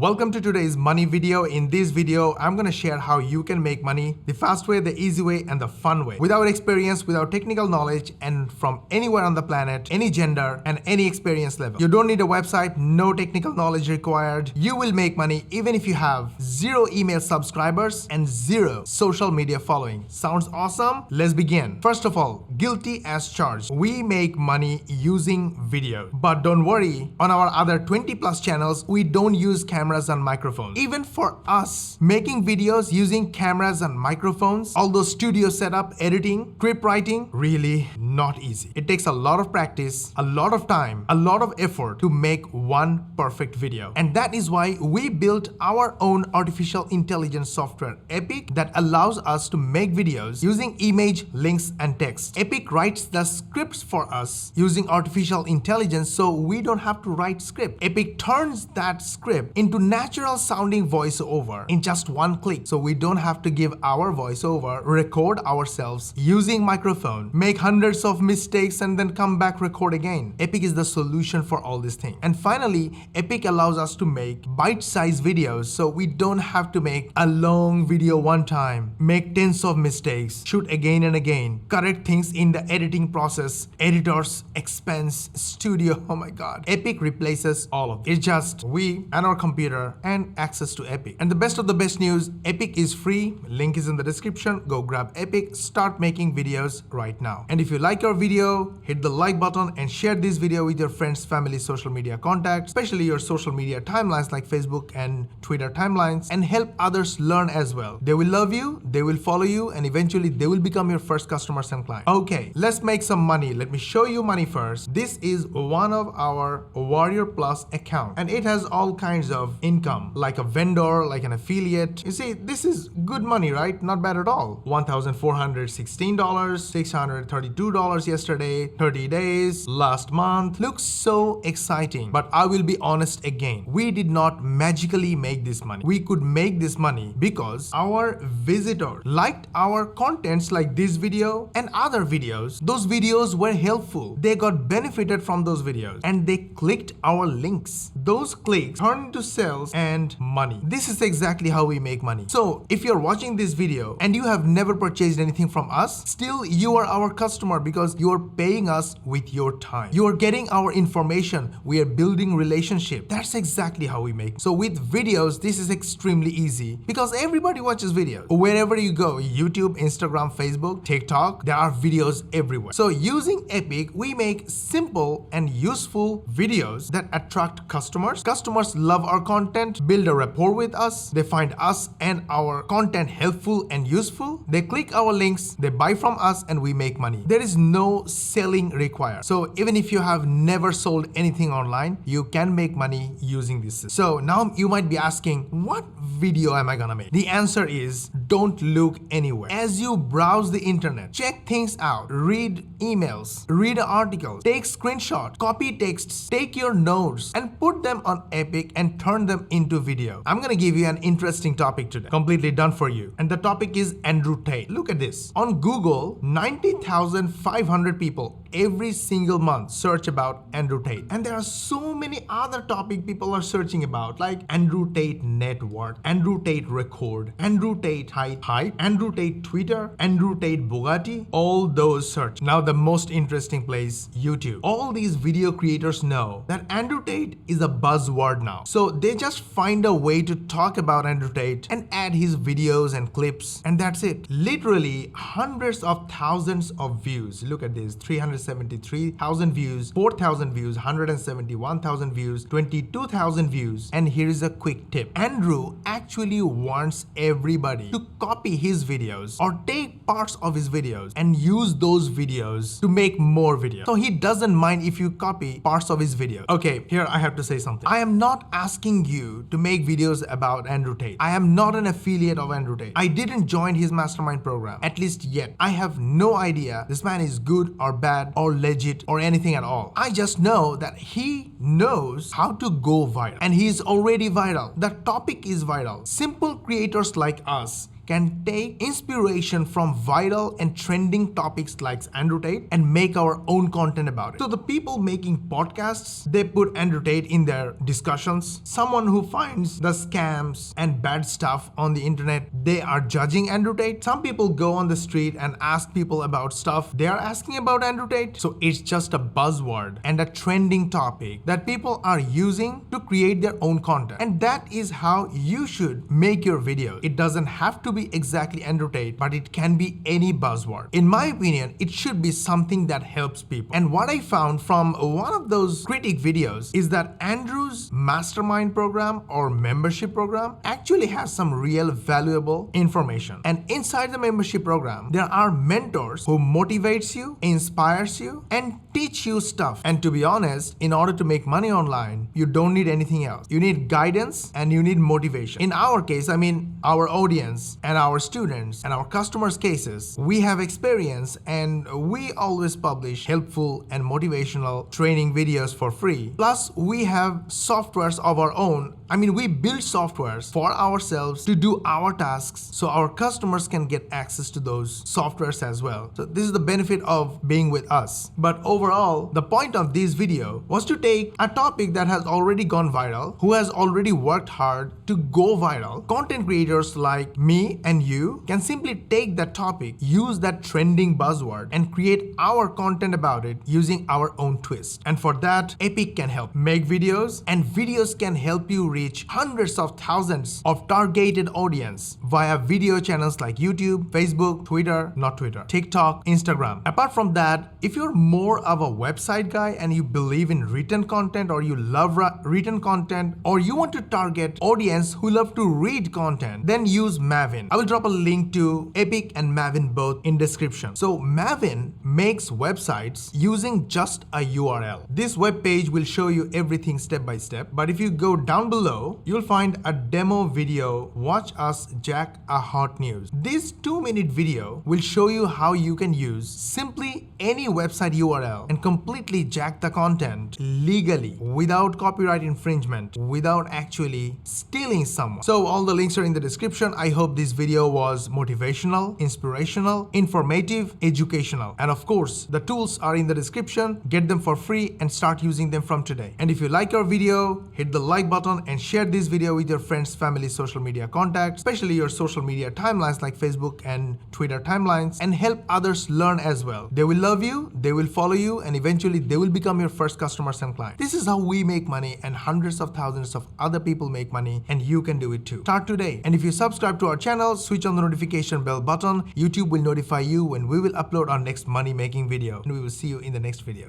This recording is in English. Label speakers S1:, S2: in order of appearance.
S1: Welcome to today's money video. In this video, I'm gonna share how you can make money the fast way, the easy way, and the fun way. Without experience, without technical knowledge, and from anywhere on the planet, any gender, and any experience level. You don't need a website, no technical knowledge required. You will make money even if you have 0 email subscribers and 0 social media following. Sounds awesome? Let's begin. First of all, guilty as charged. We make money using video. But don't worry, on our other 20 plus channels, we don't use cameras and microphones. Even for us, making videos using cameras and microphones, all those studio setup, editing, script writing, really not easy. It takes a lot of practice, a lot of time, a lot of effort to make one perfect video. And that is why we built our own artificial intelligence software, Epic, that allows us to make videos using image, links, and text. Epic writes the scripts for us using artificial intelligence, so we don't have to write script. Epic turns that script into natural sounding voiceover in just one click. So we don't have to give our voiceover, record ourselves using microphone, make hundreds of mistakes, and then come back record again. Epic is the solution for all these things. And finally, Epic allows us to make bite-sized videos, so we don't have to make a long video one time, make tens of mistakes, shoot again and again, correct things in the editing process, editors, expense, studio, oh my god. Epic replaces all of it. It's just we and our computer and access to Epic. And the best of the best news, Epic is free. Link is in the description. Go grab Epic, start making videos right now. And if you like our video, hit the like button and share this video with your friends, family, social media contacts, especially your social media timelines like Facebook and Twitter timelines, and help others learn as well. They will love you, they will follow you, and eventually they will become your first customers and clients. Okay, let's make some money. Let me show you money first. This is one of our Warrior Plus account, and it has all kinds of income, like a vendor, like an affiliate. You see, this is good money, right? Not bad at all. $1,416, $632 yesterday, 30 days, last month. Looks so exciting. But I will be honest again, we did not magically make this money. We could make this money because our visitors liked our contents like this video and other videos. Those videos were helpful. They got benefited from those videos and they clicked our links. Those clicks turned into sales and money. This is exactly how we make money. So if you're watching this video and you have never purchased anything from us, still you are our customer because you are paying us with your time. You are getting our information. We are building relationship. That's exactly how we make. So with videos, this is extremely easy because everybody watches videos. Wherever you go, YouTube, Instagram, Facebook, TikTok, there are videos everywhere. So using Epic, we make simple and useful videos that attract customers. Customers love our content, build a rapport with us, they find us and our content helpful and useful, they click our links, they buy from us, and we make money. There is no selling required. So even if you have never sold anything online, you can make money using this system. So now you might be asking, what video am I gonna make? The answer is, don't look anywhere. As you browse the internet, check things out, read emails, read articles, take screenshots, copy texts, take your notes, and put them on Epic and turn them into video. I'm gonna give you an interesting topic today, completely done for you. And the topic is Andrew Tate. Look at this. On Google, 90,500 people every single month search about Andrew Tate. And there are so many other topics people are searching about, like Andrew Tate net worth, Andrew Tate record, Andrew Tate height, Andrew Tate Twitter, Andrew Tate Bugatti, all those search. Now the most interesting place, YouTube. All these video creators know that Andrew Tate is a buzzword now. So they just find a way to talk about Andrew Tate and add his videos and clips, and that's it. Literally hundreds of thousands of views. Look at this, 373,000 views, 4,000 views, 171,000 views, 22,000 views. And here is a quick tip. Andrew actually wants everybody to copy his videos or take parts of his videos and use those videos to make more videos. So he doesn't mind if you copy parts of his videos. Okay, here I have to say something. I am not asking you to make videos about Andrew Tate. I am not an affiliate of Andrew Tate. I didn't join his mastermind program, at least yet. I have no idea this man is good or bad or legit or anything at all. I just know that he knows how to go viral, and he is already viral. The topic is viral. Simple creators like us can take inspiration from viral and trending topics like Andrew Tate and make our own content about it. So the people making podcasts, they put Andrew Tate in their discussions. Someone who finds the scams and bad stuff on the internet, they are judging Andrew Tate. Some people go on the street and ask people about stuff they are asking about Andrew Tate. So it's just a buzzword and a trending topic that people are using to create their own content. And that is how you should make your videos. It doesn't have to be exactly Andrew Tate, but it can be any buzzword. In my opinion, it should be something that helps people. And what I found from one of those critic videos is that Andrew's mastermind program or membership program actually has some real valuable information. And inside the membership program, there are mentors who motivates you, inspires you, and teach you stuff. And to be honest, in order to make money online, you don't need anything else. You need guidance and you need motivation. In our case, I mean, our audience and our students and our customers' cases, we have experience and we always publish helpful and motivational training videos for free. Plus, we have softwares of our own. I mean, we build softwares for ourselves to do our tasks so our customers can get access to those softwares as well. So this is the benefit of being with us. But overall, the point of this video was to take a topic that has already gone viral, who has already worked hard to go viral. Content creators like me and you can simply take that topic, use that trending buzzword, and create our content about it using our own twist. And for that, Epic can help make videos, and videos can help you reach hundreds of thousands of targeted audience via video channels like YouTube, Facebook, Twitter, not Twitter, TikTok, Instagram. Apart from that, if you're more of a website guy and you believe in written content, or you love written content, or you want to target audience who love to read content, then use Maven. I will drop a link to Epic and Maven both in description. So Maven makes websites using just a URL. This web page will show you everything step by step, but if you go down below, you'll find a demo video, watch us jack a hot news. This 2-minute video will show you how you can use simply any website URL and completely jack the content legally without copyright infringement, without actually stealing someone. So all the links are in the description. I hope this video was motivational, inspirational, informative, educational. And of course, the tools are in the description. Get them for free and start using them from today. And if you like our video, hit the like button and share this video with your friends, family, social media contacts, especially your social media timelines like Facebook and Twitter timelines, and help others learn as well. They will love you, they will follow you, and eventually they will become your first customers and clients. This is how we make money, and hundreds of thousands of other people make money, and you can do it too. Start today. And if you subscribe to our channel, switch on the notification bell button. YouTube will notify you when we will upload our next money making video. And we will see you in the next video.